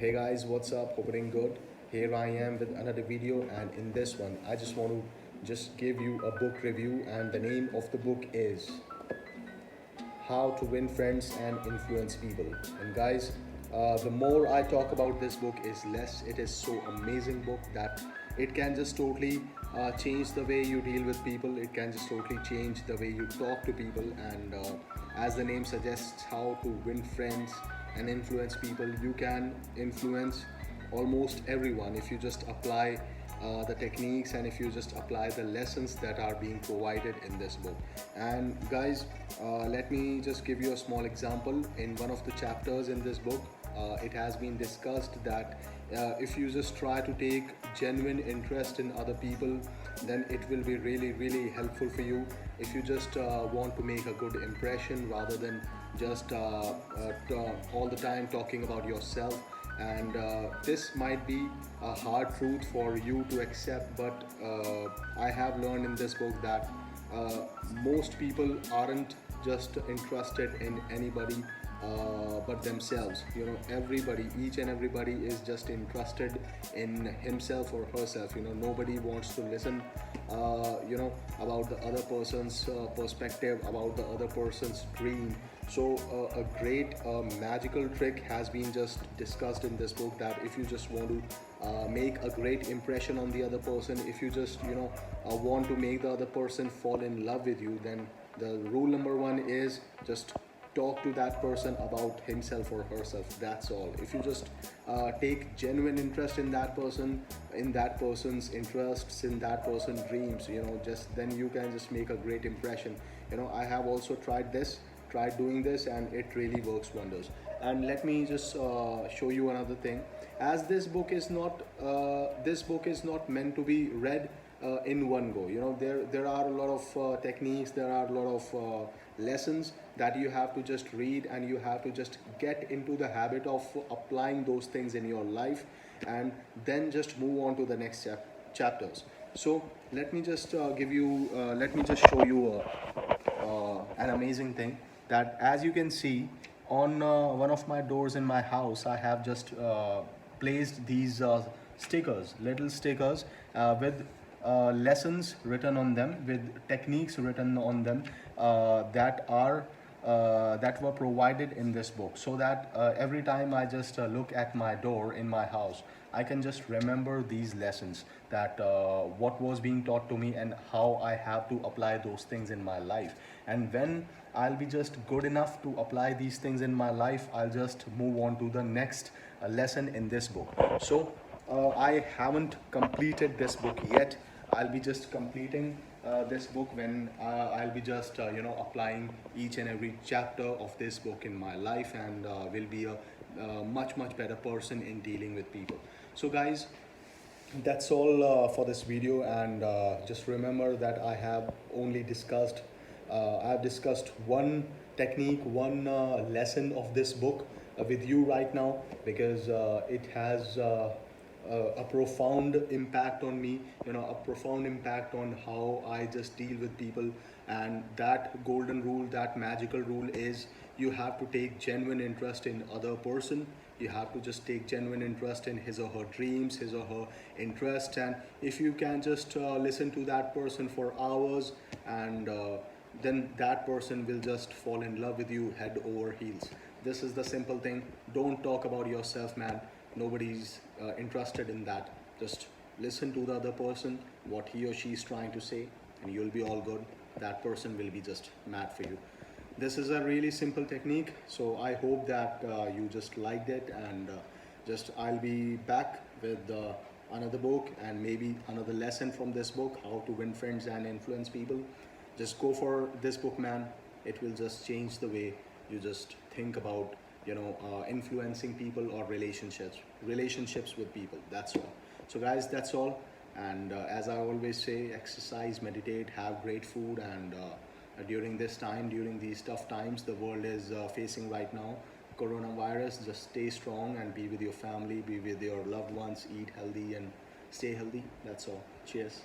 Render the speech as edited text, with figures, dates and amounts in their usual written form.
Hey guys, what's up? Hope you're doing good. Here I am with another video, and in this one I just want to just give you a book review, and the name of the book is How to Win Friends and Influence People. And guys, the more I talk about this book is less. It is so amazing book that it can just totally change the way you deal with people. It can just totally change the way you talk to people. And as the name suggests, how to win friends and influence people, you can influence almost everyone if you just apply the techniques, and if you just apply the lessons that are being provided in this book. And guys, let me just give you a small example. In one of the chapters in this book, it has been discussed that if you just try to take genuine interest in other people, then it will be really helpful for you. If you just want to make a good impression rather than just all the time talking about yourself. And this might be a hard truth for you to accept, but I have learned in this book that most people aren't just interested in anybody but themselves. Everybody, each and everybody is just interested in himself or herself. Nobody wants to listen about the other person's perspective, about the other person's dream. So a great magical trick has been just discussed in this book, that if you just want to make a great impression on the other person, if you just want to make the other person fall in love with you, then the rule number one is just talk to that person about himself or herself. That's all. If you just take genuine interest in that person, in that person's interests, in that person's dreams, just then you can just make a great impression. I have also tried doing this, and it really works wonders. And let me just show you another thing. As this book is not meant to be read in one go. There are a lot of techniques, there are a lot of lessons that you have to just read, and you have to just get into the habit of applying those things in your life, and then just move on to the next chapters. So let me just show you an amazing thing, that as you can see on one of my doors in my house, I have just placed these little stickers with lessons written on them, with techniques written on them, that were provided in this book, so that every time I just look at my door in my house, I can just remember these lessons, that what was being taught to me and how I have to apply those things in my life. And when I'll be just good enough to apply these things in my life, I'll just move on to the next lesson in this book. So I haven't completed this book yet. I'll be just completing this book when I'll be just applying each and every chapter of this book in my life, and will be a much better person in dealing with people. So guys, that's all for this video. And just remember that I've discussed one technique, one lesson of this book with you right now, because it has a profound impact on me, a profound impact on how I just deal with people. And that golden rule, that magical rule is, you have to take genuine interest in other person. You have to just take genuine interest in his or her dreams, his or her interest. And if you can just listen to that person for hours, and then that person will just fall in love with you head over heels. This is the simple thing. Don't talk about yourself, man. Nobody's interested in that. Just listen to the other person, what he or she is trying to say, and you'll be all good. That person will be just mad for you. This is a really simple technique, so I hope that you just liked it. And just I'll be back with another book, and maybe another lesson from this book, How to Win Friends and Influence People. Just go for this book, man. It will just change the way you just think about influencing people, or relationships with people. That's all. So guys, that's all. And as I always say, exercise, meditate, have great food. And during these tough times the world is facing right now, coronavirus, just stay strong and be with your family, be with your loved ones, eat healthy and stay healthy. That's all. Cheers.